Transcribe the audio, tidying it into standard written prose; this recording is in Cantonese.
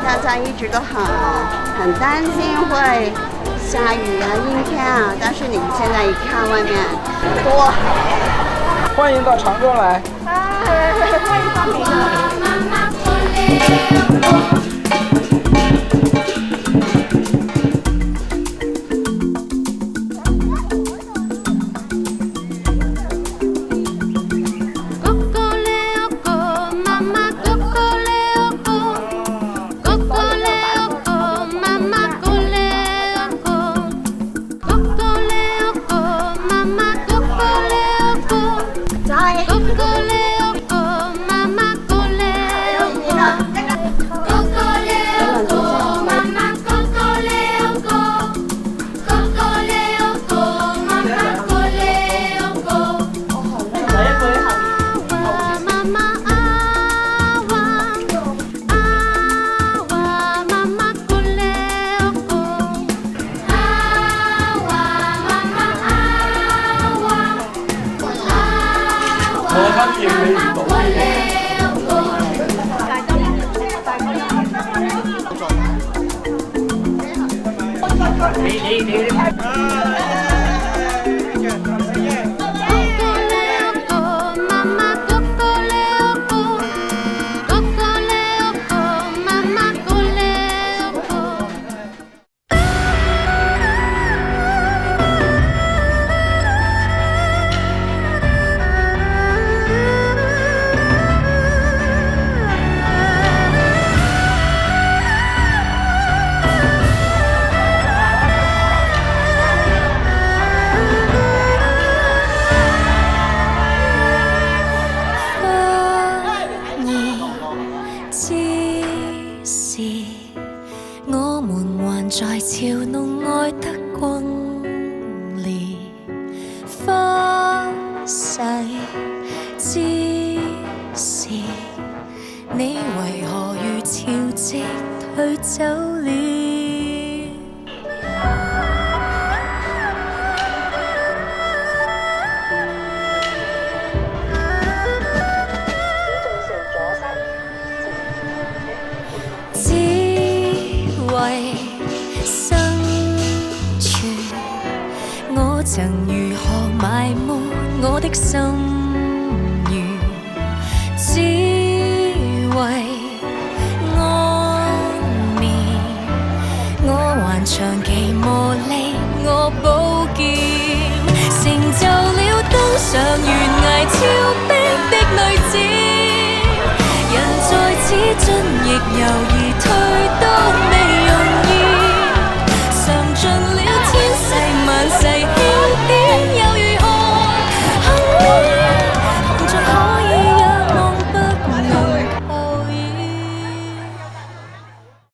大家一直都很担心会下雨啊、阴天啊，但是你们现在一看外面多好，欢迎到常州来。欢迎光临。在嘲弄愛得轟烈，花逝之時，你為何如潮汐退走了？只為我曾如何埋沒我的心願，只為安眠。我還長期磨礪我寶劍，成就了登上懸崖峭壁的女子。人在此進亦猶豫。